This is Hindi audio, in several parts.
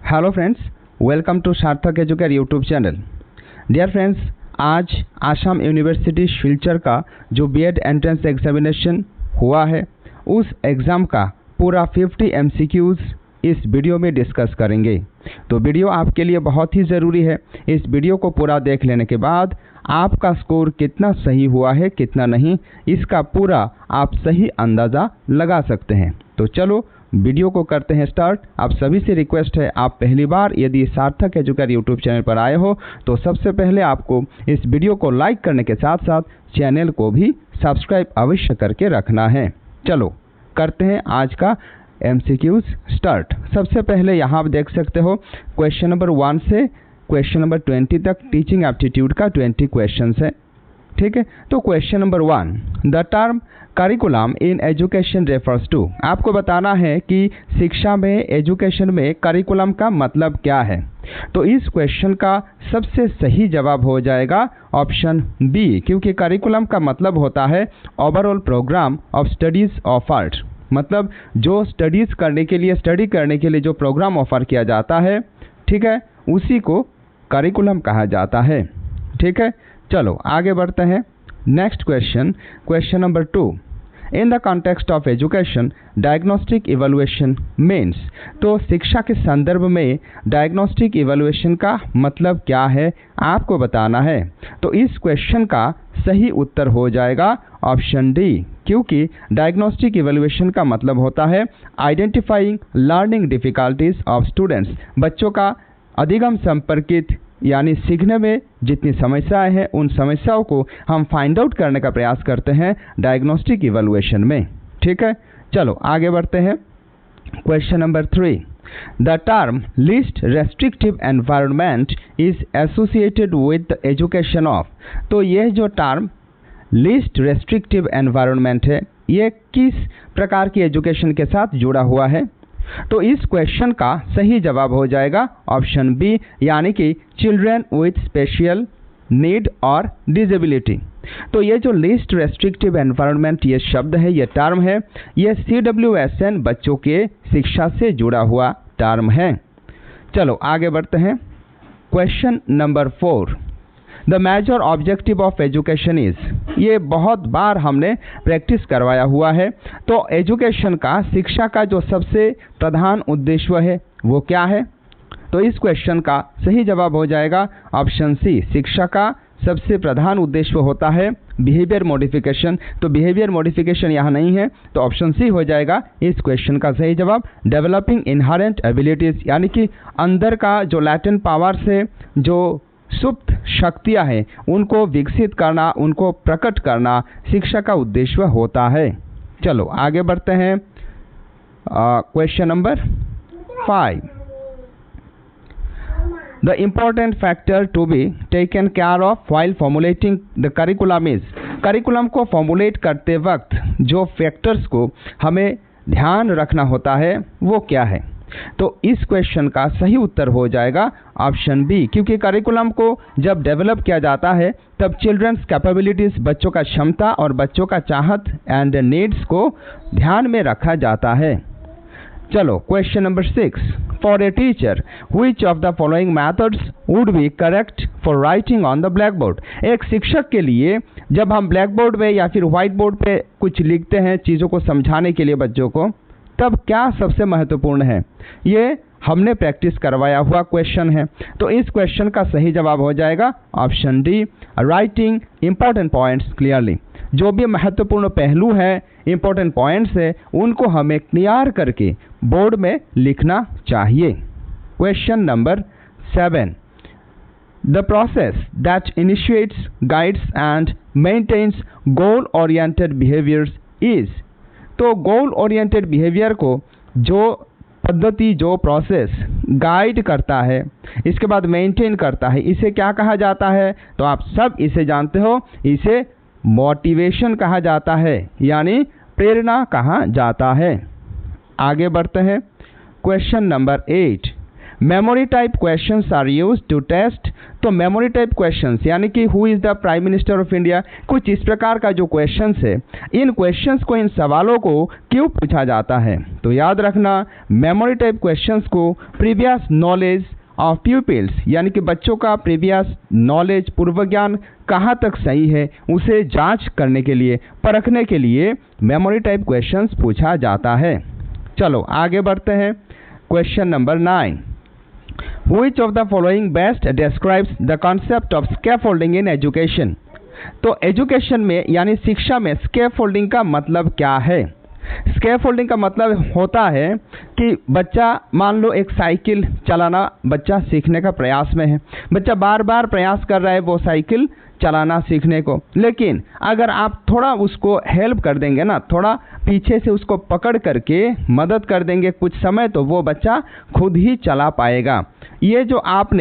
Hello friends, welcome to Sarthak educator YouTube channel. Dear friends, आज आसाम यूनिवर्सिटी सिलचर का जो बीएड एंट्रेंस एग्जामिनेशन हुआ है उस एग्ज़ाम का पूरा 50 MCQs इस वीडियो में डिस्कस करेंगे। तो वीडियो आपके लिए बहुत ही ज़रूरी है। इस वीडियो को पूरा देख लेने के बाद आपका स्कोर कितना सही हुआ है कितना नहीं, इसका पूरा आप सही अंदाज़ा लगा सकते हैं। तो चलो वीडियो को करते हैं स्टार्ट। आप सभी से रिक्वेस्ट है, आप पहली बार यदि सार्थक एजुकेटर यूट्यूब चैनल पर आए हो तो सबसे पहले आपको इस वीडियो को लाइक करने के साथ साथ चैनल को भी सब्सक्राइब अवश्य करके रखना है। चलो करते हैं आज का MCQs स्टार्ट। सबसे पहले यहाँ आप देख सकते हो क्वेश्चन नंबर 1 से क्वेश्चन नंबर 20 तक टीचिंग एप्टीट्यूड का 20 क्वेश्चन है। ठीक है, तो question number 1, the term curriculum in education refers to. आपको बताना है कि शिक्षा में, एजुकेशन में करिकुलम का मतलब क्या है। तो इस क्वेश्चन का सबसे सही जवाब हो जाएगा ऑप्शन बी, क्योंकि करिकुलम का मतलब होता है overall programme of studies offered. मतलब जो स्टडी करने के लिए जो प्रोग्राम ऑफर किया जाता है, ठीक है, उसी को करिकुलम कहा जाता है। ठीक है, चलो आगे बढ़ते हैं। Next question, question number 2, in the context of education diagnostic evaluation means. तो शिक्षा के संदर्भ में डायग्नोस्टिक इवैल्यूएशन का मतलब क्या है आपको बताना है। तो इस क्वेश्चन का सही उत्तर हो जाएगा ऑप्शन डी, क्योंकि डायग्नोस्टिक इवैल्यूएशन का मतलब होता है identifying learning difficulties of students. बच्चों का अधिगम संपर्कित यानी सीखने में जितनी समस्याएं हैं उन समस्याओं को हम फाइंड आउट करने का प्रयास करते हैं डायग्नोस्टिक इवैल्यूएशन में। ठीक है, चलो आगे बढ़ते हैं। Question number 3, the term least restrictive environment is associated with the education of. तो यह जो टर्म लीस्ट रेस्ट्रिक्टिव एनवायरनमेंट है, ये किस प्रकार की एजुकेशन के साथ जुड़ा हुआ है। तो इस क्वेश्चन का सही जवाब हो जाएगा ऑप्शन बी, यानी कि चिल्ड्रन विथ स्पेशल नीड और डिसेबिलिटी। तो ये जो लीस्ट रेस्ट्रिक्टिव एनवायरनमेंट ये शब्द है, ये टर्म है, ये CWSN बच्चों के शिक्षा से जुड़ा हुआ टर्म है। चलो आगे बढ़ते हैं। Question number 4, the major objective of education is. ये बहुत बार हमने प्रैक्टिस करवाया हुआ है। तो एजुकेशन का, शिक्षा का जो सबसे प्रधान उद्देश्य है वो क्या है। तो इस क्वेश्चन का सही जवाब हो जाएगा ऑप्शन सी, शिक्षा का सबसे प्रधान उद्देश्य होता है बिहेवियर मॉडिफिकेशन। तो बिहेवियर मॉडिफिकेशन यहाँ नहीं है, तो ऑप्शन सी हो जाएगा इस क्वेश्चन का सही जवाब। डेवलपिंग इनहेरेंट एबिलिटीज़, यानी कि अंदर का जो लैटेंट पावर्स है, जो सुप्त शक्तियाँ हैं, उनको विकसित करना, उनको प्रकट करना शिक्षा का उद्देश्य होता है। चलो आगे बढ़ते हैं। Question number 5, the important factor to be taken care of while formulating the curriculum is. Curriculum को फॉर्मुलेट करते वक्त जो फैक्टर्स को हमें ध्यान रखना होता है वो क्या है। तो इस क्वेश्चन का सही उत्तर हो जाएगा ऑप्शन बी, क्योंकि करिकुलम को जब डेवलप किया जाता है तब चिल्ड्रंस कैपेबिलिटीज़, बच्चों का क्षमता और बच्चों का चाहत एंड नीड्स को ध्यान में रखा जाता है। चलो question number 6, for a teacher which of the following methods would be correct for writing on the black board. एक शिक्षक के लिए जब हम ब्लैक बोर्ड पे या फिर व्हाइट बोर्ड पे कुछ लिखते हैं चीज़ों को समझाने के लिए बच्चों को, तब क्या सबसे महत्वपूर्ण है, ये हमने प्रैक्टिस करवाया हुआ क्वेश्चन है। तो इस क्वेश्चन का सही जवाब हो जाएगा option D, writing important points clearly. जो भी महत्वपूर्ण पहलू है, इंपॉर्टेंट पॉइंट्स है, उनको हमें क्लियर करके बोर्ड में लिखना चाहिए। Question number 7, the process that initiates, guides and maintains goal oriented behaviours is. तो गोल ओरिएंटेड बिहेवियर को जो पद्धति, जो प्रोसेस गाइड करता है, इसके बाद मेंटेन करता है, इसे क्या कहा जाता है। तो आप सब इसे जानते हो, इसे मोटिवेशन कहा जाता है, यानी प्रेरणा कहा जाता है। आगे बढ़ते हैं। Question number 8, memory type questions are used to test. तो मेमोरी टाइप क्वेश्चंस यानी कि who is the prime minister of India, कुछ इस प्रकार का जो क्वेश्चंस है, इन क्वेश्चंस को, इन सवालों को क्यों पूछा जाता है? तो याद रखना, मेमोरी टाइप क्वेश्चंस को प्रीवियस नॉलेज ऑफ प्यूपिल्स यानी कि बच्चों का प्रीवियस नॉलेज, पूर्व ज्ञान कहाँ तक सही है, उसे जांच करने के लिए, परखने के लिए मेमोरी टाइप क्वेश्चंस पूछा जाता है। चलो आगे बढ़ते हैं। Question number 9, Which of the following best describes the concept of scaffolding in education? तो एजुकेशन में यानी शिक्षा में स्कैफोल्डिंग का मतलब क्या है? स्कैफोल्डिंग का मतलब होता है कि बच्चा, मान लो एक साइकिल चलाना बच्चा सीखने का प्रयास में है, बच्चा बार बार प्रयास कर रहा है वो साइकिल चलाना सीखने को, लेकिन अगर आप थोड़ा उसको हेल्प कर देंगे ना, थोड़ा पीछे से उसको पकड़ करके मदद कर देंगे कुछ समय, तो वो बच्चा खुद ही चला पाएगा। ये जो आप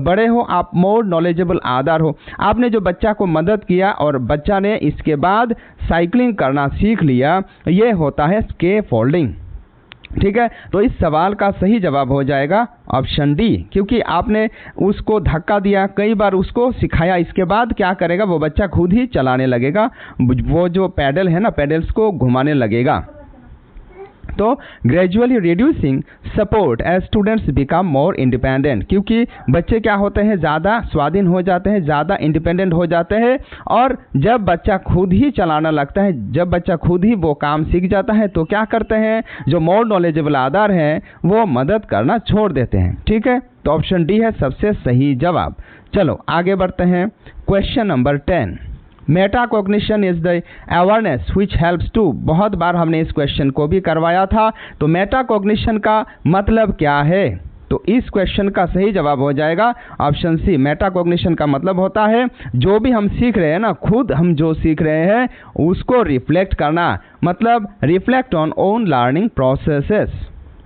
बड़े हो, आप मोर नॉलेजेबल आदर हो, आपने जो बच्चा को मदद किया और बच्चा ने इसके बाद साइकिलिंग करना सीख लिया, ये होता है स्कैफोल्डिंग। ठीक है, तो इस सवाल का सही जवाब हो जाएगा ऑप्शन डी, क्योंकि आपने उसको धक्का दिया, कई बार उसको सिखाया, इसके बाद क्या करेगा, वो बच्चा खुद ही चलाने लगेगा, वो जो पैडल है ना, पैडल्स को घुमाने लगेगा। तो gradually reducing support as students become more independent, क्योंकि बच्चे क्या होते हैं, ज़्यादा स्वाधीन हो जाते हैं, ज़्यादा इंडिपेंडेंट हो जाते हैं, और जब बच्चा खुद ही चलाना लगता है, जब बच्चा खुद ही वो काम सीख जाता है, तो क्या करते हैं, जो मोर नॉलेजेबल आदर हैं वो मदद करना छोड़ देते हैं। ठीक है, तो ऑप्शन डी है सबसे सही जवाब। चलो आगे बढ़ते हैं। Question number 10, metacognition is the awareness which helps to. बहुत बार हमने इस क्वेश्चन को भी करवाया था। तो मेटाकॉग्निशन का मतलब क्या है? तो इस क्वेश्चन का सही जवाब हो जाएगा ऑप्शन सी। मेटाकॉग्निशन का मतलब होता है जो भी हम सीख रहे हैं ना, खुद हम जो सीख रहे हैं उसको रिफ्लेक्ट करना, मतलब reflect on own learning processes.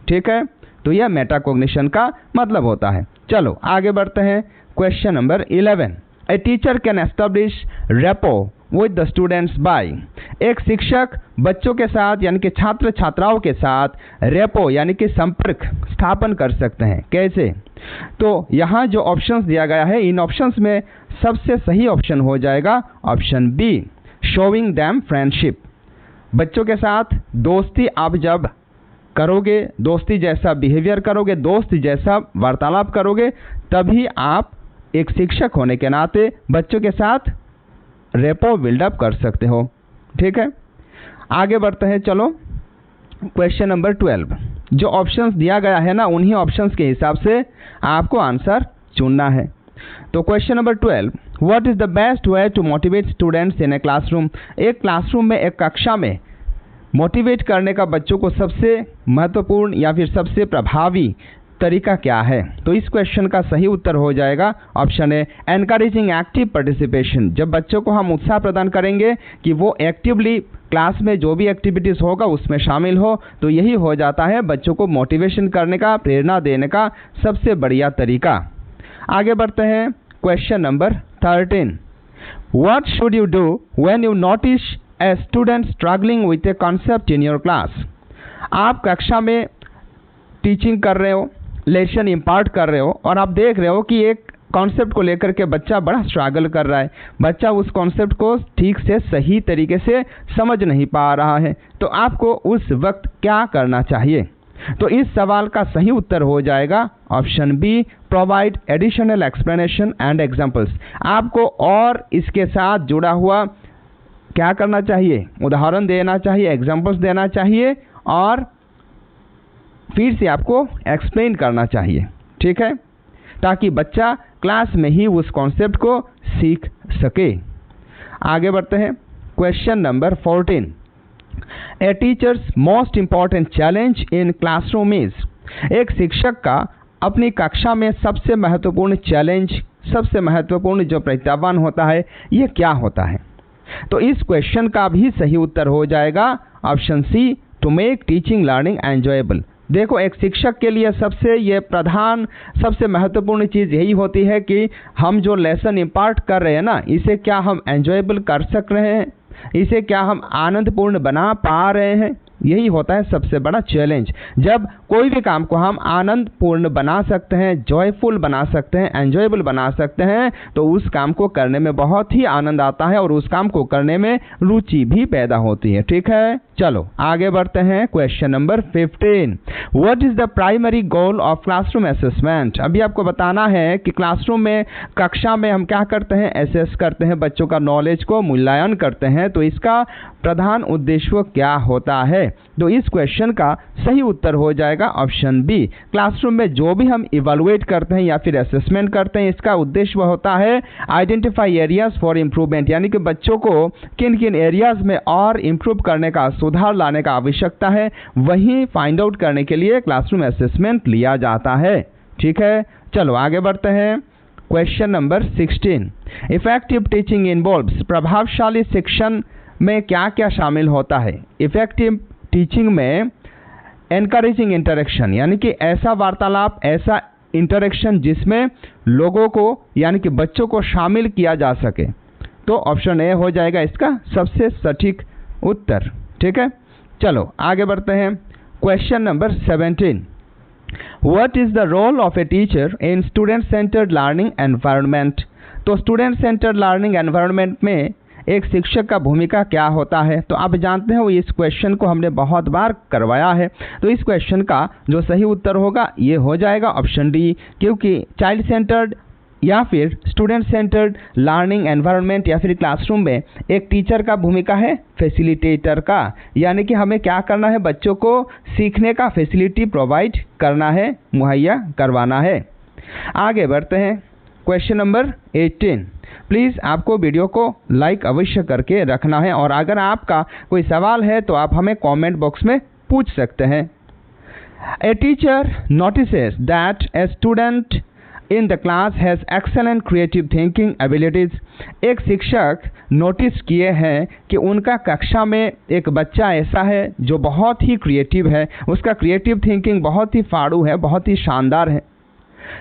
ठीक है, तो यह मेटाकॉग्निशन का मतलब होता है। चलो आगे बढ़ते हैं। Question number 11, a teacher can establish rapport with the students by. एक शिक्षक बच्चों के साथ यानी कि छात्र छात्राओं के साथ रेपो यानी कि संपर्क स्थापन कर सकते हैं। कैसे? तो यहाँ जो ऑप्शंस दिया गया है, इन ऑप्शंस में सबसे सही ऑप्शन हो जाएगा option B, showing them friendship. बच्चों के साथ दोस्ती आप जब करोगे, दोस्ती जैसा बिहेवियर करोगे, दोस्त जैसा वार्तालाप करोगे, तभी आप एक शिक्षक होने के नाते बच्चों के साथ रेपो बिल्डअप कर सकते हो। ठीक है, आगे बढ़ते हैं। चलो क्वेश्चन नंबर 12, जो ऑप्शंस दिया गया है ना, उन्हीं ऑप्शंस के हिसाब से आपको आंसर चुनना है। तो question number 12, what is the best way to motivate students in a classroom. एक क्लासरूम में, एक कक्षा में मोटिवेट करने का बच्चों को सबसे महत्वपूर्ण या फिर सबसे प्रभावी तरीका क्या है? तो इस क्वेश्चन का सही उत्तर हो जाएगा option A, encouraging active participation. जब बच्चों को हम उत्साह प्रदान करेंगे कि वो एक्टिवली क्लास में जो भी एक्टिविटीज़ होगा उसमें शामिल हो, तो यही हो जाता है बच्चों को मोटिवेशन करने का, प्रेरणा देने का सबसे बढ़िया तरीका। आगे बढ़ते हैं। Question number 13, what should you do when you notice a student struggling with a concept in your class. आप कक्षा में टीचिंग कर रहे हो, लेसन इम्पार्ट कर रहे हो, और आप देख रहे हो कि एक कॉन्सेप्ट को लेकर के बच्चा बड़ा स्ट्रगल कर रहा है, बच्चा उस कॉन्सेप्ट को ठीक से सही तरीके से समझ नहीं पा रहा है, तो आपको उस वक्त क्या करना चाहिए? तो इस सवाल का सही उत्तर हो जाएगा option B, provide additional explanation and examples. आपको और इसके साथ जुड़ा हुआ क्या करना चाहिए? उदाहरण देना चाहिए, एग्जाम्पल्स देना चाहिए, और फिर से आपको एक्सप्लेन करना चाहिए। ठीक है, ताकि बच्चा क्लास में ही उस कॉन्सेप्ट को सीख सके। आगे बढ़ते हैं। Question number 14, A teachers most important challenge in classroom is. एक शिक्षक का अपनी कक्षा में सबसे महत्वपूर्ण चैलेंज, सबसे महत्वपूर्ण जो प्रत्याह्वान होता है, ये क्या होता है? तो इस क्वेश्चन का भी सही उत्तर हो जाएगा option C, to make teaching learning enjoyable. देखो, एक शिक्षक के लिए सबसे ये प्रधान, सबसे महत्वपूर्ण चीज़ यही होती है कि हम जो लेसन इम्पार्ट कर रहे हैं ना, इसे क्या हम एंजॉयबल कर सक रहे हैं, इसे क्या हम आनंदपूर्ण बना पा रहे हैं। यही होता है सबसे बड़ा चैलेंज। जब कोई भी काम को हम आनंदपूर्ण बना सकते हैं, जॉयफुल बना सकते हैं, एंजॉयबल बना सकते हैं, तो उस काम को करने में बहुत ही आनंद आता है और उस काम को करने में रुचि भी पैदा होती है। ठीक है, चलो आगे बढ़ते हैं। Question number 15, what is the primary goal of classroom assessment. अभी आपको बताना है कि क्लासरूम में, कक्षा में हम क्या करते हैं, असेस करते हैं, बच्चों का नॉलेज को मूल्यांकन करते हैं। तो इसका प्रधान उद्देश्य क्या होता है। तो इस क्वेश्चन का सही उत्तर हो जाएगा ऑप्शन बी। क्लासरूम में जो भी हम इवैल्यूएट करते हैं या फिर असेसमेंट करते हैं, इसका उद्देश्य होता है आइडेंटिफाई एरियाज फॉर इम्प्रूवमेंट, यानी कि बच्चों को किन किन एरियाज में और इम्प्रूव करने का, सुधार लाने का आवश्यकता है, वहीं फाइंड आउट करने के लिए क्लासरूम असेसमेंट लिया जाता है। ठीक है, चलो आगे बढ़ते हैं। Question number 16, effective teaching involves, प्रभावशाली शिक्षण में क्या क्या शामिल होता है। इफेक्टिव टीचिंग में एनकरेजिंग इंटरेक्शन, यानी कि ऐसा वार्तालाप, ऐसा इंटरेक्शन जिसमें लोगों को यानी कि बच्चों को शामिल किया जा सके। तो ऑप्शन ए हो जाएगा इसका सबसे सटीक उत्तर। ठीक है, चलो आगे बढ़ते हैं। Question number 17, what is the role of a teacher in student centred learning environment. तो स्टूडेंट सेंटर्ड लर्निंग एनवायरनमेंट में एक शिक्षक का भूमिका क्या होता है। तो आप जानते हो इस क्वेश्चन को हमने बहुत बार करवाया है। तो इस क्वेश्चन का जो सही उत्तर होगा ये हो जाएगा ऑप्शन डी, क्योंकि चाइल्ड सेंटर्ड या फिर स्टूडेंट सेंटर्ड लर्निंग एनवायरनमेंट या फिर क्लासरूम में एक टीचर का भूमिका है फैसिलिटेटर का, यानी कि हमें क्या करना है, बच्चों को सीखने का फैसिलिटी प्रोवाइड करना है, मुहैया करवाना है। आगे बढ़ते हैं। क्वेश्चन नंबर 18, प्लीज़ आपको वीडियो को लाइक अवश्य करके रखना है और अगर आपका कोई सवाल है तो आप हमें कमेंट बॉक्स में पूछ सकते हैं। A teacher notices that a student in the class has excellent creative thinking abilities. एक शिक्षक नोटिस किए हैं कि उनका कक्षा में एक बच्चा ऐसा है जो बहुत ही क्रिएटिव है, उसका क्रिएटिव थिंकिंग बहुत ही फाड़ू है, बहुत ही शानदार है।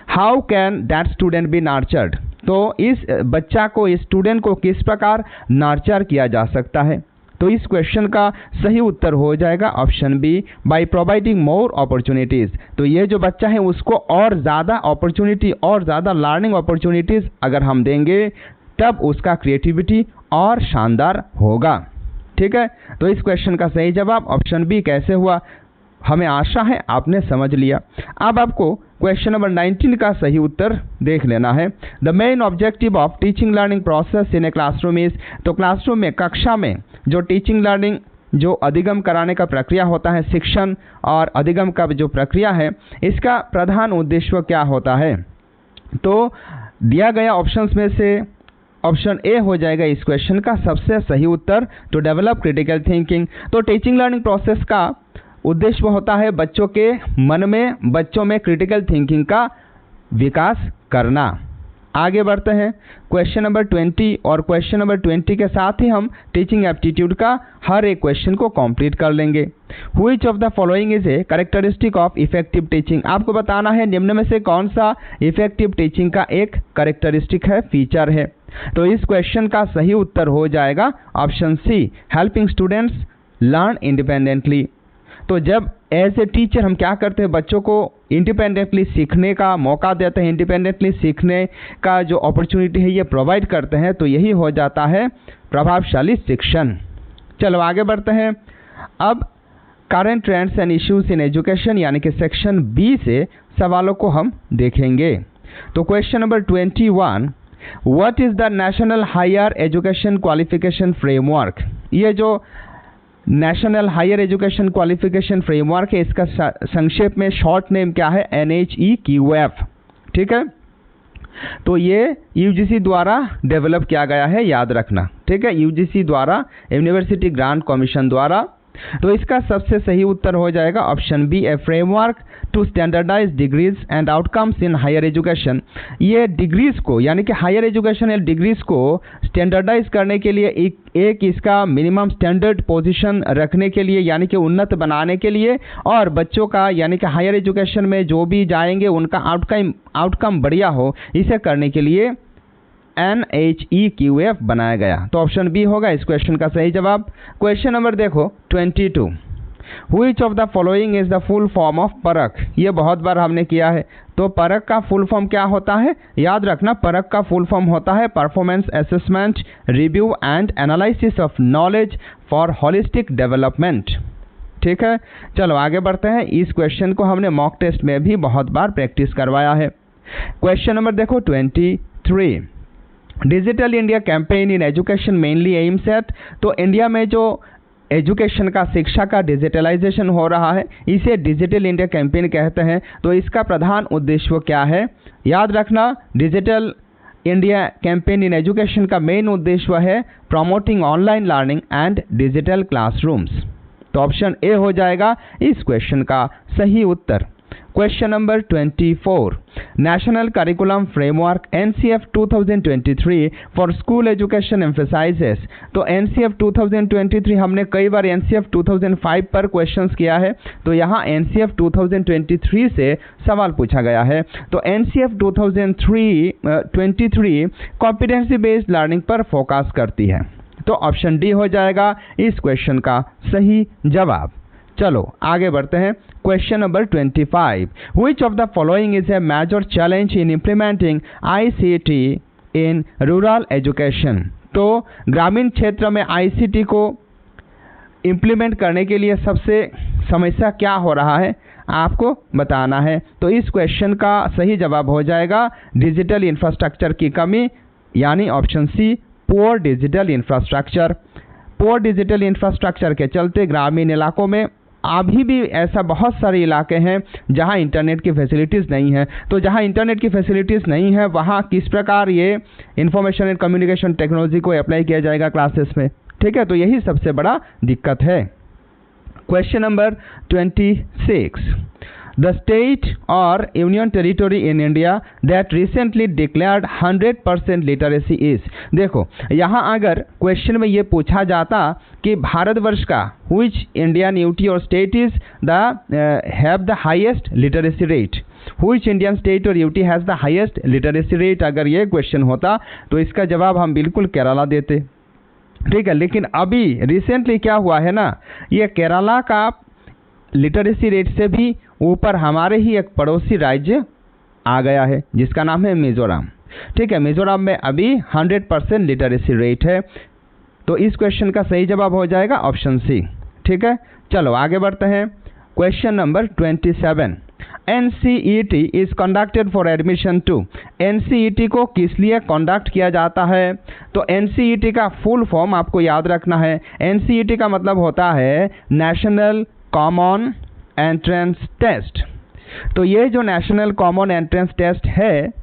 How can that student B nurtured. तो इस बच्चा को, इस स्टूडेंट को किस प्रकार नर्चर किया जा सकता है। तो इस क्वेश्चन का सही उत्तर हो जाएगा option B, by providing more opportunities. तो ये जो बच्चा है उसको और ज़्यादा अपॉर्चुनिटी और ज़्यादा लर्निंग अपॉर्चुनिटीज़ अगर हम देंगे तब उसका क्रिएटिविटी और शानदार होगा। ठीक है, तो इस क्वेश्चन का सही जवाब ऑप्शन बी कैसे हुआ, हमें आशा है आपने समझ लिया। अब आपको क्वेश्चन नंबर 19 का सही उत्तर देख लेना है। The main objective of teaching learning process in a classroom is. तो क्लासरूम में, कक्षा में जो टीचिंग लर्निंग, जो अधिगम कराने का प्रक्रिया होता है, शिक्षण और अधिगम का जो प्रक्रिया है, इसका प्रधान उद्देश्य क्या होता है। तो दिया गया ऑप्शंस में से ऑप्शन ए हो जाएगा इस क्वेश्चन का सबसे सही उत्तर, टू डेवलप क्रिटिकल थिंकिंग। तो टीचिंग लर्निंग प्रोसेस का उद्देश्य होता है बच्चों के मन में, बच्चों में क्रिटिकल थिंकिंग का विकास करना। आगे बढ़ते हैं क्वेश्चन नंबर 20 और क्वेश्चन नंबर 20 के साथ ही हम टीचिंग एप्टीट्यूड का हर एक क्वेश्चन को कंप्लीट कर लेंगे। Which of the following is a characteristic of effective teaching. आपको बताना है निम्न में से कौन सा इफेक्टिव टीचिंग का एक कैरेक्टरिस्टिक है, फीचर है। तो इस क्वेश्चन का सही उत्तर हो जाएगा option C, helping students learn independently. तो जब एज ए टीचर हम क्या करते हैं, बच्चों को इंडिपेंडेंटली सीखने का मौका देते हैं, इंडिपेंडेंटली सीखने का जो अपॉर्चुनिटी है ये प्रोवाइड करते हैं, तो यही हो जाता है प्रभावशाली शिक्षण। चलो आगे बढ़ते हैं। अब current trends and issues in education यानी कि सेक्शन बी से सवालों को हम देखेंगे। तो question number 21, what is the national higher education qualification framework. ये जो national higher education qualification framework है, इसका संक्षेप में शॉर्ट नेम क्या है, NHEQF। ठीक है, तो ये यूजीसी द्वारा डेवलप किया गया है, याद रखना। ठीक है, यूजीसी द्वारा, यूनिवर्सिटी ग्रांट कमीशन द्वारा। तो इसका सबसे सही उत्तर हो जाएगा option B, a framework to standardise degrees and outcomes in higher education. ये डिग्रीज को यानी कि हायर एजुकेशन डिग्रीज को स्टैंडर्डाइज करने के लिए एक इसका मिनिमम स्टैंडर्ड पोजीशन रखने के लिए यानी कि उन्नत बनाने के लिए, और बच्चों का यानी कि हायर एजुकेशन में जो भी जाएंगे उनका आउटकम बढ़िया हो, इसे करने के लिए NHEQF बनाया गया। तो ऑप्शन बी होगा इस क्वेश्चन का सही जवाब। क्वेश्चन नंबर देखो 22, Which of the following is the full form of परख? ये बहुत बार हमने किया है। तो परख का फुल फॉर्म क्या होता है? याद रखना, परख का फुल फॉर्म होता है performance assessment, review and analysis of knowledge for holistic development. ठीक है, चलो आगे बढ़ते हैं। इस क्वेश्चन को हमने मॉक टेस्ट में भी बहुत बार प्रैक्टिस करवाया है। क्वेश्चन नंबर देखो 23। Digital India campaign in education mainly aims at. तो इंडिया में जो एजुकेशन का, शिक्षा का डिजिटलाइजेशन हो रहा है, इसे डिजिटल इंडिया कैंपेन कहते हैं। तो इसका प्रधान उद्देश्य क्या है? याद रखना, digital India campaign in education का मेन उद्देश्य है promoting online learning and digital classrooms. तो ऑप्शन ए हो जाएगा इस क्वेश्चन का सही उत्तर। Question number 24। National curriculum framework NCF 2023 for school education emphasises. तो NCF 2023 हमने कई बार NCF 2005 पर क्वेश्चंस किया है, तो यहाँ NCF 2023 से सवाल पूछा गया है। तो NCF 2023 कॉम्पिटेंसी बेस्ड लर्निंग पर फोकस करती है। तो ऑप्शन डी हो जाएगा इस क्वेश्चन का सही जवाब। चलो आगे बढ़ते हैं। Question number 25। Which of the following is a major challenge in implementing ICT in rural education? तो ग्रामीण क्षेत्र में ICT को इम्प्लीमेंट करने के लिए सबसे समस्या क्या हो रहा है, आपको बताना है। तो इस क्वेश्चन का सही जवाब हो जाएगा डिजिटल इंफ्रास्ट्रक्चर की कमी, यानी option C poor digital infrastructure. Poor digital infrastructure के चलते ग्रामीण इलाकों में अभी भी ऐसा बहुत सारे इलाके हैं जहां इंटरनेट की फैसिलिटीज़ नहीं है। तो जहां इंटरनेट की फैसिलिटीज़ नहीं है, वहां किस प्रकार ये इंफॉर्मेशन एंड कम्युनिकेशन टेक्नोलॉजी को अप्लाई किया जाएगा क्लासेस में? ठीक है, तो यही सबसे बड़ा दिक्कत है। Question number 26। The state or union territory in India that recently declared 100% literacy is। देखो यहाँ अगर क्वेश्चन में ये पूछा जाता कि भारतवर्ष का which Indian unity or state is the have the highest literacy rate, which Indian state or unity has the highest literacy rate, अगर ये क्वेश्चन होता तो इसका जवाब हम बिल्कुल केरला देते। ठीक है, लेकिन अभी रिसेंटली क्या हुआ है ना, ये केरला का लिटरेसी रेट से भी ऊपर हमारे ही एक पड़ोसी राज्य आ गया है जिसका नाम है मिजोरम। ठीक है, मिजोरम में अभी 100% लिटरेसी रेट है। तो इस क्वेश्चन का सही जवाब हो जाएगा ऑप्शन सी। ठीक है, चलो आगे बढ़ते हैं। Question number 27। NCET is conducted for admission to. NCET को किस लिए कंडक्ट किया जाता है? तो NCET का फुल फॉर्म आपको याद रखना है। NCET का मतलब होता है नेशनल कॉमन एंट्रेंस टेस्ट। तो ये जो नेशनल कॉमन एंट्रेंस टेस्ट है,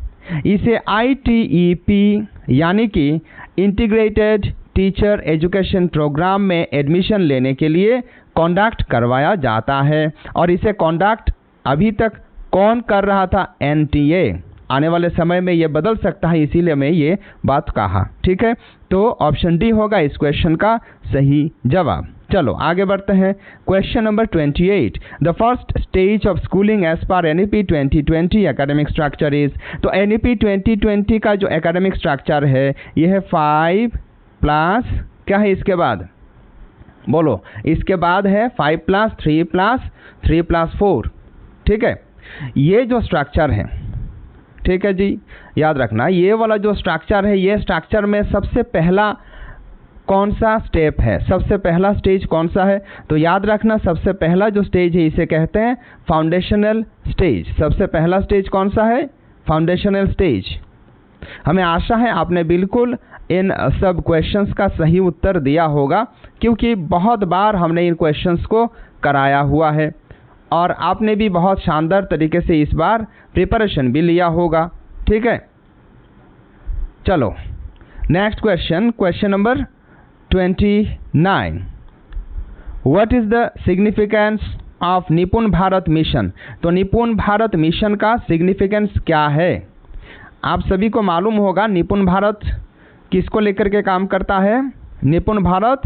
इसे ITEP यानी कि इंटीग्रेटेड टीचर एजुकेशन प्रोग्राम में एडमिशन लेने के लिए कंडक्ट करवाया जाता है। और इसे कंडक्ट अभी तक कौन कर रहा था? NTA। आने वाले समय में ये बदल सकता है, इसीलिए मैं ये बात कहा। ठीक है, तो ऑप्शन डी होगा इस क्वेश्चन का सही जवाब। चलो आगे बढ़ते हैं। Question number 28। The first stage of schooling as per NEP 2020 academic structure is. तो NEP 2020 का जो एकेडमिक स्ट्रक्चर है ये है 5+ क्या है इसके बाद? बोलो, इसके बाद है 5+3+3+4। ठीक है, ये जो स्ट्रक्चर है, ठीक है जी, याद रखना ये वाला जो स्ट्रक्चर है, ये स्ट्रक्चर में सबसे पहला कौन सा स्टेप है, सबसे पहला स्टेज कौन सा है? तो याद रखना सबसे पहला जो स्टेज है इसे कहते हैं फाउंडेशनल स्टेज। सबसे पहला स्टेज कौन सा है? Foundational stage. हमें आशा है आपने बिल्कुल इन सब क्वेश्चंस का सही उत्तर दिया होगा, क्योंकि बहुत बार हमने इन क्वेश्चंस को कराया हुआ है और आपने भी बहुत शानदार तरीके से इस बार प्रिपरेशन भी लिया होगा। ठीक है, चलो next question, question number 29। What is the significance of निपुण भारत मिशन? तो निपुण भारत मिशन का सिग्निफिकेंस क्या है? आप सभी को मालूम होगा निपुण भारत किसको लेकर के काम करता है? निपुण भारत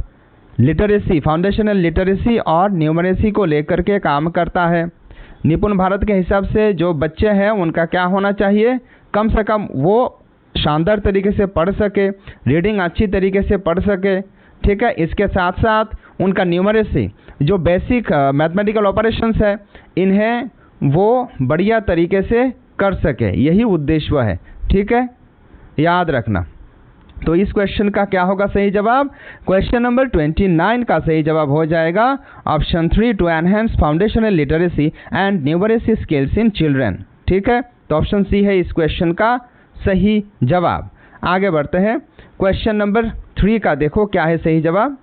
लिटरेसी, फाउंडेशनल लिटरेसी और न्यूमरेसी को लेकर के काम करता है। निपुण भारत के हिसाब से जो बच्चे हैं उनका क्या होना चाहिए? कम से कम वो शानदार तरीके से पढ़ सके, रीडिंग अच्छी तरीके से पढ़ सके। ठीक है, इसके साथ साथ उनका न्यूमरेसी, जो बेसिक मैथमेटिकल ऑपरेशंस है, इन्हें वो बढ़िया तरीके से कर सके, यही उद्देश्य है। ठीक है, याद रखना। तो इस क्वेश्चन का क्या होगा सही जवाब? क्वेश्चन नंबर 29 का सही जवाब हो जाएगा option 3, to enhance foundational literacy and numeracy skills in children. ठीक है, तो ऑप्शन सी है इस क्वेश्चन का सही जवाब। आगे बढ़ते हैं, क्वेश्चन नंबर 3 का देखो क्या है सही जवाब।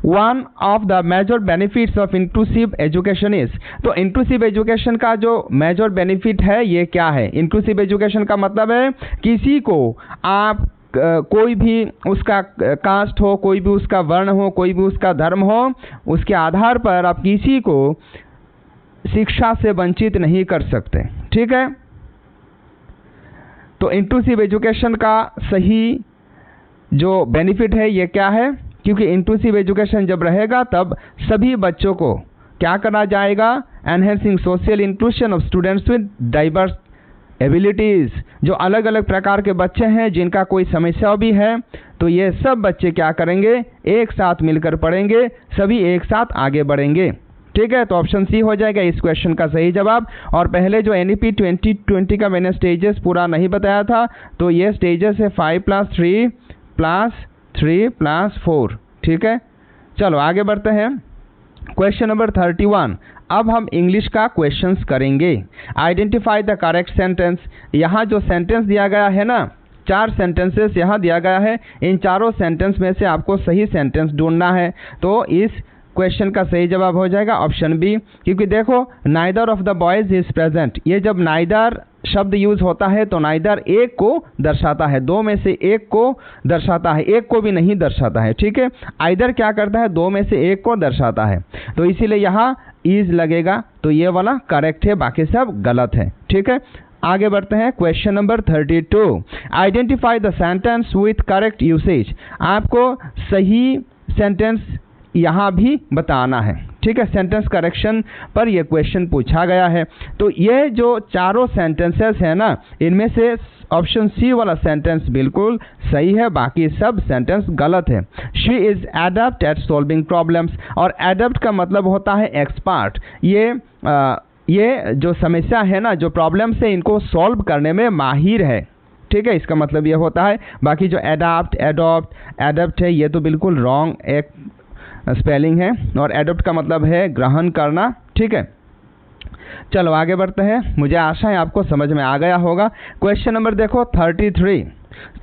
One of the major benefits of inclusive education is. तो इंक्लूसिव एजुकेशन का जो मेजर बेनिफिट है ये क्या है? इंक्लूसिव एजुकेशन का मतलब है किसी को आप कोई भी उसका कास्ट हो, कोई भी उसका वर्ण हो, कोई भी उसका धर्म हो, उसके आधार पर आप किसी को शिक्षा से वंचित नहीं कर सकते। ठीक है, तो इंक्लूसिव एजुकेशन का सही जो बेनिफिट है ये क्या है? क्योंकि इंक्लूसिव एजुकेशन जब रहेगा तब सभी बच्चों को क्या करना जाएगा? Enhancing social inclusion of students with diverse abilities. जो अलग अलग प्रकार के बच्चे हैं जिनका कोई समस्या भी है, तो ये सब बच्चे क्या करेंगे? एक साथ मिलकर पढ़ेंगे, सभी एक साथ आगे बढ़ेंगे। ठीक है, तो ऑप्शन सी हो जाएगा इस क्वेश्चन का सही जवाब। और पहले जो NEP 2020 का मैंने स्टेजेस पूरा नहीं बताया था, तो ये स्टेजेस है 5+3+3+4। ठीक है, चलो आगे बढ़ते हैं। Question number 31। अब हम इंग्लिश का क्वेश्चंस करेंगे। Identify the correct sentence. यहाँ जो सेंटेंस दिया गया है ना, 4 सेंटेंसेस यहाँ दिया गया है, इन चारों सेंटेंस में से आपको सही सेंटेंस ढूंढना है। तो इस क्वेश्चन का सही जवाब हो जाएगा ऑप्शन बी, क्योंकि देखो neither of the boys is present, ये जब नाइदर शब्द यूज होता है तो नाइदर एक को दर्शाता है, दो में से एक को दर्शाता है, एक को भी नहीं दर्शाता है। ठीक है, आइदर क्या करता है? दो में से एक को दर्शाता है, तो इसीलिए यहाँ इज लगेगा, तो ये वाला करेक्ट है, बाकी सब गलत है। ठीक है, आगे बढ़ते हैं। Question number 32। Identify the sentence with correct usage. आपको सही सेंटेंस यहाँ भी बताना है। ठीक है, सेंटेंस करेक्शन पर यह क्वेश्चन पूछा गया है। तो ये जो चारों सेंटेंसेस है ना, इनमें से ऑप्शन सी वाला सेंटेंस बिल्कुल सही है, बाकी सब सेंटेंस गलत है। She is adept at solving problems, और एडेप्ट का मतलब होता है एक्सपर्ट। ये जो समस्या है ना, जो प्रॉब्लम्स है, इनको सॉल्व करने में माहिर है। ठीक है, इसका मतलब ये होता है। बाकी जो एडाप्ट, एडप्ट है, ये तो बिल्कुल रॉन्ग एक स्पेलिंग है, और एडप्ट का मतलब है ग्रहण करना। ठीक है, चलो आगे बढ़ते हैं। मुझे आशा है आपको समझ में आ गया होगा। क्वेश्चन नंबर देखो 33।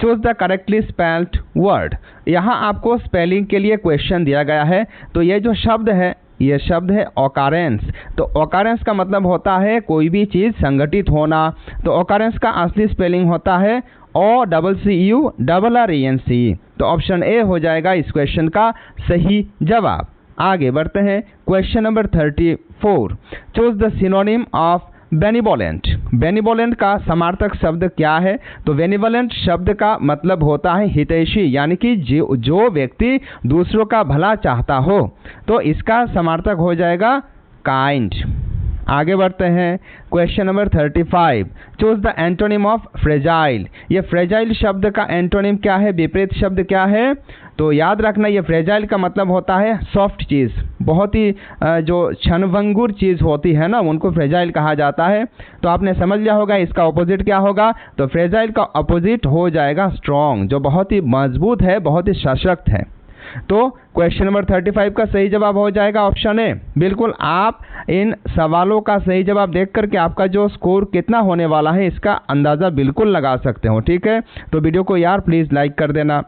Choose the correctly spelled word. यहाँ आपको स्पेलिंग के लिए क्वेश्चन दिया गया है। तो ये जो शब्द है, ये शब्द है ऑकरेंस। तो ऑकरेंस का मतलब होता है कोई भी चीज़ संगठित होना। तो ऑकरेंस का असली स्पेलिंग होता है OCCURRENCE। तो ऑप्शन ए हो जाएगा इस क्वेश्चन का सही जवाब। आगे बढ़ते हैं। Question number 34। Choose the synonym of benevolent. Benevolent का समार्थक शब्द क्या है? तो बेनिवोलेंट शब्द का मतलब होता है हितैषी, यानी कि जो व्यक्ति दूसरों का भला चाहता हो। तो इसका समार्थक हो जाएगा काइंड। आगे बढ़ते हैं। Question number 35। Choose the antonym of fragile. ये फ्रेजाइल शब्द का एंटोनिम क्या है? विपरीत शब्द क्या है? तो याद रखना, ये फ्रेजाइल का मतलब होता है सॉफ्ट चीज़, बहुत ही जो क्षणभंगुर चीज़ होती है ना, उनको फ्रेजाइल कहा जाता है। तो आपने समझ लिया होगा इसका ऑपोजिट क्या होगा। तो फ्रेजाइल का ऑपोजिट हो जाएगा स्ट्रॉन्ग, जो बहुत ही मजबूत है, बहुत ही सशक्त है। तो क्वेश्चन नंबर 35 का सही जवाब हो जाएगा ऑप्शन ए। बिल्कुल, आप इन सवालों का सही जवाब देख करके आपका जो स्कोर कितना होने वाला है इसका अंदाज़ा बिल्कुल लगा सकते हो। ठीक है, तो वीडियो को यार प्लीज़ लाइक कर देना।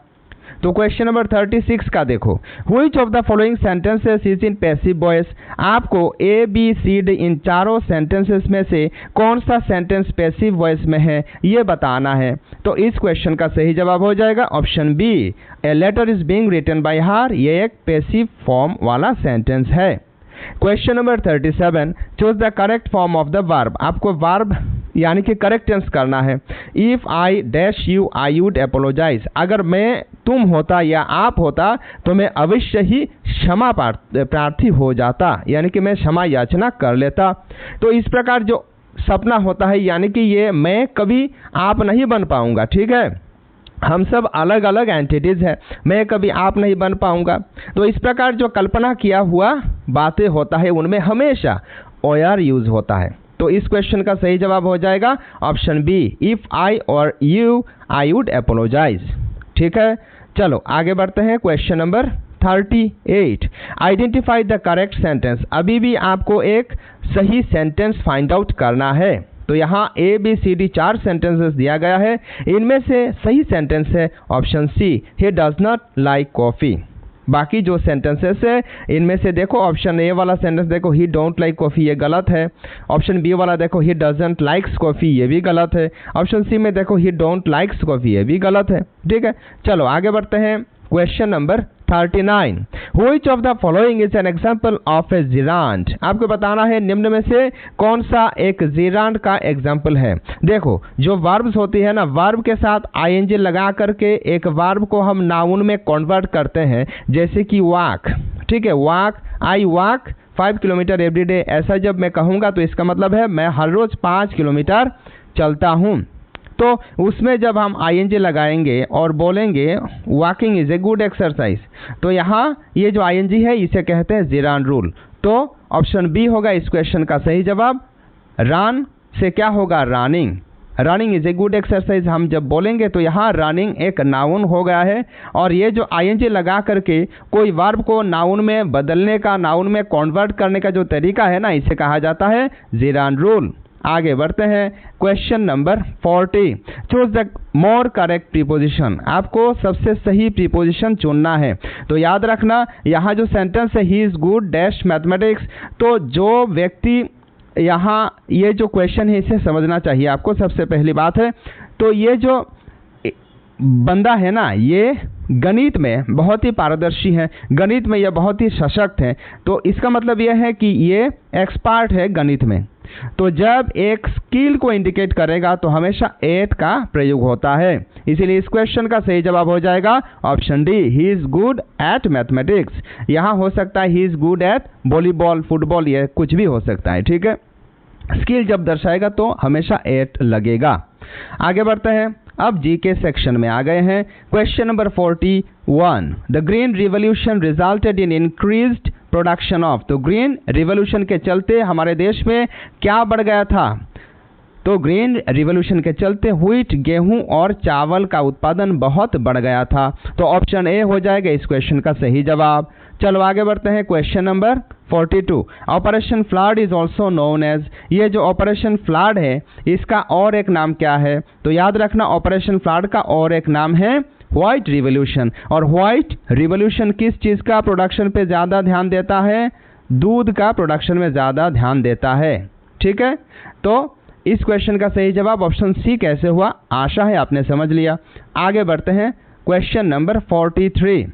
तो क्वेश्चन नंबर 36 का देखो। Which of the following sentences is in passive voice. आपको ABCD इन चारों सेंटेंसेस में से कौन सा सेंटेंस पैसिव वॉइस में है ये बताना है। तो इस क्वेश्चन का सही जवाब हो जाएगा option B, a letter is being written by her. ये एक पैसिव फॉर्म वाला सेंटेंस है। Question number 37। Choose the correct form of the verb. आपको वर्ब यानी कि करेक्ट टेंस करना है। If I dash you I would apologise. अगर मैं, तुम होता या आप होता तो मैं अवश्य ही क्षमा प्रार्थी हो जाता, यानी कि मैं क्षमा याचना कर लेता। तो इस प्रकार जो सपना होता है, यानी कि ये मैं कभी आप नहीं बन पाऊंगा। ठीक है, हम सब अलग अलग एंटिटीज है, मैं कभी आप नहीं बन पाऊंगा। तो इस प्रकार जो कल्पना किया हुआ बातें होता है उनमें हमेशा OR यूज होता है। तो इस क्वेश्चन का सही जवाब हो जाएगा ऑप्शन बी, इफ आई और यू आई वुड अपोलोजाइज। ठीक है, चलो आगे बढ़ते हैं। Question number 38, identify the correct sentence. अभी भी आपको एक सही सेंटेंस फाइंड आउट करना है। तो यहाँ ABCD 4 सेंटेंसेस दिया गया है, इनमें से सही सेंटेंस है option C, he does not like coffee. बाकी जो सेंटेंसेस है इनमें से देखो ऑप्शन ए वाला सेंटेंस देखो, ही डोंट लाइक कॉफ़ी, ये गलत है। ऑप्शन बी वाला देखो, ही डजंट लाइक्स कॉफ़ी, ये भी गलत है। ऑप्शन सी में देखो, ही डोंट लाइक्स कॉफ़ी, ये भी गलत है। ठीक है, चलो आगे बढ़ते हैं। Question number 39, which of the following is an example of a gerund. आपको बताना है निम्न में से कौन सा एक जिरांड का एग्जाम्पल है। देखो जो वर्ब्स होती है ना, वर्ब के साथ ING लगा करके एक वर्ब को हम नाउन में कन्वर्ट करते हैं, जैसे कि वॉक। ठीक है, walk, I walk 5 kilometre every day. ऐसा जब मैं कहूँगा तो इसका मतलब है मैं हर रोज़ 5 किलोमीटर चलता हूँ। तो उसमें जब हम ING लगाएंगे और बोलेंगे walking is a good exercise, तो यहाँ ये जो ING है इसे कहते हैं जिरांड रूल। तो ऑप्शन बी होगा इस क्वेश्चन का सही जवाब। रन से क्या होगा, running. Running is a good exercise हम जब बोलेंगे तो यहाँ रनिंग एक नाउन हो गया है, और ये जो ING लगा करके कोई वर्ब को नाउन में बदलने का, नाउन में कन्वर्ट करने का जो तरीका है ना, इसे कहा जाता है जिरांड रूल। आगे बढ़ते हैं। Question number 40, choose the more correct preposition. आपको सबसे सही प्रीपोजिशन चुनना है। तो याद रखना यहाँ जो सेंटेंस है, he is good dash mathematics, तो जो व्यक्ति यहाँ ये जो क्वेश्चन है इसे समझना चाहिए आपको। सबसे पहली बात है तो ये जो बंदा है ना, ये गणित में बहुत ही पारदर्शी है, गणित में ये बहुत ही सशक्त है। तो इसका मतलब यह है कि ये एक्सपर्ट है गणित में। तो जब एक स्किल को इंडिकेट करेगा तो हमेशा एट का प्रयोग होता है, इसीलिए इस क्वेश्चन का सही जवाब हो जाएगा option D, he is good at mathematics. यहाँ हो सकता है he is good at volleyball, football, ये कुछ भी हो सकता है। ठीक है, स्किल जब दर्शाएगा तो हमेशा एट लगेगा। आगे बढ़ते हैं। अब जी के सेक्शन में आ गए हैं। Question number 41, the green revolution resulted in increased production of. तो ग्रीन रिवॉल्यूशन के चलते हमारे देश में क्या बढ़ गया था, तो ग्रीन रिवॉल्यूशन के चलते व्हीट, गेहूं और चावल का उत्पादन बहुत बढ़ गया था। तो ऑप्शन ए हो जाएगा इस क्वेश्चन का सही जवाब। चलो आगे बढ़ते हैं। Question number 42, operation flood is also known as. ये जो ऑपरेशन फ्लड है इसका और एक नाम क्या है, तो याद रखना ऑपरेशन फ्लड का और एक नाम है व्हाइट रिवॉल्यूशन। और व्हाइट रिवॉल्यूशन किस चीज़ का प्रोडक्शन पे ज़्यादा ध्यान देता है, दूध का प्रोडक्शन में ज़्यादा ध्यान देता है। ठीक है, तो इस क्वेश्चन का सही जवाब ऑप्शन सी कैसे हुआ, आशा है आपने समझ लिया। आगे बढ़ते हैं। Question number 43,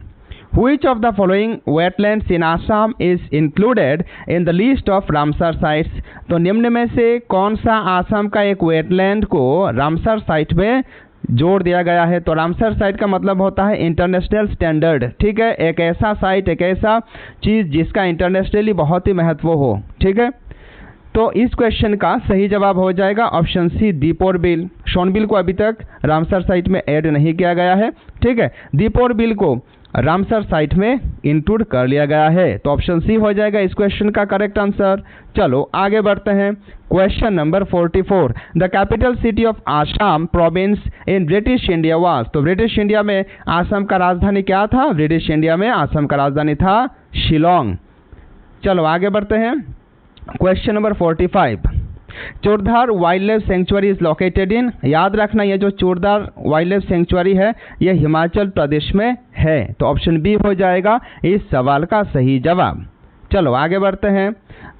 Which of the following wetlands in Assam is included in the list of Ramsar sites? तो निम्न में से कौन सा आसाम का एक वेटलैंड को रामसर साइट में जोड़ दिया गया है। तो रामसर साइट का मतलब होता है इंटरनेशनल स्टैंडर्ड। ठीक है, एक ऐसा साइट, एक ऐसा चीज़ जिसका इंटरनेशनली बहुत ही महत्व हो। ठीक है, तो इस क्वेश्चन का सही जवाब हो जाएगा ऑप्शन सी, दीपोर बिल। सोनबिल को अभी तक रामसर साइट में ऐड नहीं किया गया है। ठीक है, दीपोर बिल को रामसर साइट में इंक्लूड कर लिया गया है। तो ऑप्शन सी हो जाएगा इस क्वेश्चन का करेक्ट आंसर। चलो आगे बढ़ते हैं। Question number 44, the capital city of Assam province in British India was. तो ब्रिटिश इंडिया में आसाम का राजधानी क्या था, ब्रिटिश इंडिया में आसाम का राजधानी था शिलोंग। चलो आगे बढ़ते हैं। Question number 45, Churdhar wild life sanctuary is located in. याद रखना ये जो चूरधार वाइल्ड लाइफ सेंचुरी है ये हिमाचल प्रदेश में है। तो ऑप्शन बी हो जाएगा इस सवाल का सही जवाब। चलो आगे बढ़ते हैं।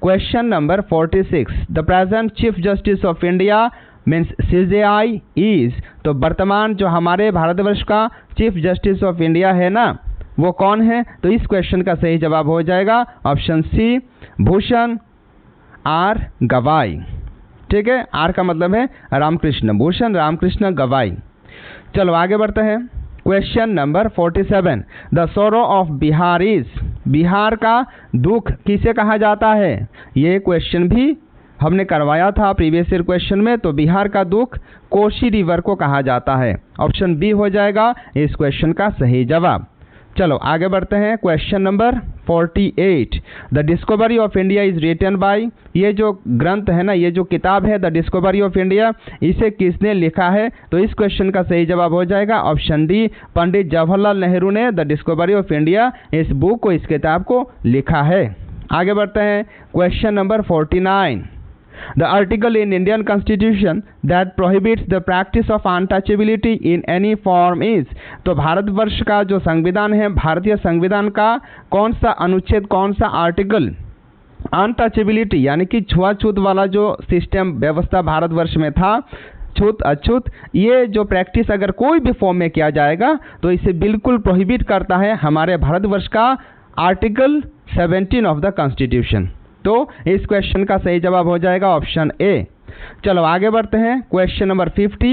Question number 46, the present chief justice of India means CJI is. तो वर्तमान जो हमारे भारतवर्ष का चीफ जस्टिस ऑफ इंडिया है ना, वो कौन है। तो इस क्वेश्चन का सही जवाब हो जाएगा ऑप्शन सी, भूषण R गवाई। ठीक है, आर का मतलब है रामकृष्ण, भूषण रामकृष्ण गवाई। चलो आगे बढ़ते हैं। क्वेश्चन नंबर 47, द सोरो ऑफ बिहार इज। बिहार का दुख किसे कहा जाता है। ये क्वेश्चन भी हमने करवाया था प्रीवियस ईयर क्वेश्चन में, तो बिहार का दुख कोसी रिवर को कहा जाता है। ऑप्शन बी हो जाएगा इस क्वेश्चन का सही जवाब। चलो आगे बढ़ते हैं। Question number 48, the discovery of India is written by, ये जो ग्रंथ है ना, ये जो किताब है द डिस्कवरी ऑफ इंडिया, इसे किसने लिखा है? तो इस क्वेश्चन का सही जवाब हो जाएगा ऑप्शन डी, पंडित जवाहरलाल नेहरू ने द डिस्कवरी ऑफ इंडिया इस बुक को, इस किताब को लिखा है। आगे बढ़ते हैं। Question number 49, The article in Indian Constitution that prohibits the practice of untouchability in any form is, तो भारतवर्ष का जो संविधान है, भारतीय संविधान का कौन सा अनुच्छेद, कौन सा आर्टिकल अनटचेबिलिटी यानी कि छुआछूत वाला जो सिस्टम व्यवस्था भारतवर्ष में था, छूत अछूत, ये जो प्रैक्टिस अगर कोई भी फॉर्म में किया जाएगा तो इसे बिल्कुल प्रोहिबिट करता है हमारे भारतवर्ष का आर्टिकल 17 ऑफ द कॉन्स्टिट्यूशन। तो इस क्वेश्चन का सही जवाब हो जाएगा ऑप्शन ए। चलो आगे बढ़ते हैं। Question number 50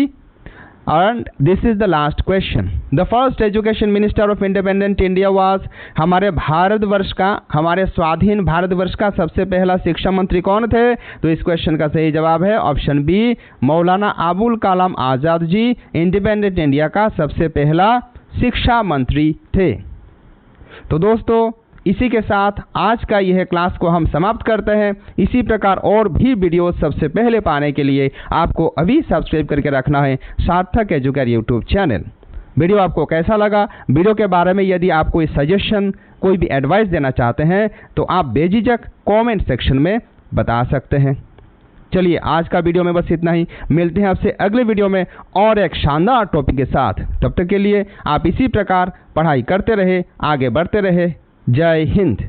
and this is the last question. The first education minister of independent India was, हमारे भारतवर्ष का, हमारे स्वाधीन भारतवर्ष का सबसे पहला शिक्षा मंत्री कौन थे? तो इस क्वेश्चन का सही जवाब है option B, Maulana Abul Kalam Azad ji independent India का सबसे पहला शिक्षा मंत्री थे। तो दोस्तों इसी के साथ आज का यह क्लास को हम समाप्त करते हैं। इसी प्रकार और भी वीडियो सबसे पहले पाने के लिए आपको अभी सब्सक्राइब करके रखना है सार्थक एजुकेयर यूट्यूब चैनल। वीडियो आपको कैसा लगा? वीडियो के बारे में यदि आप कोई सजेशन, कोई भी एडवाइस देना चाहते हैं तो आप बेझिझक कमेंट सेक्शन में बता सकते हैं। चलिए आज का वीडियो में बस इतना ही। मिलते हैं आपसे अगले वीडियो में और एक शानदार टॉपिक के साथ। तब तक के लिए आप इसी प्रकार पढ़ाई करते रहे, आगे बढ़ते रहे। जय हिंद।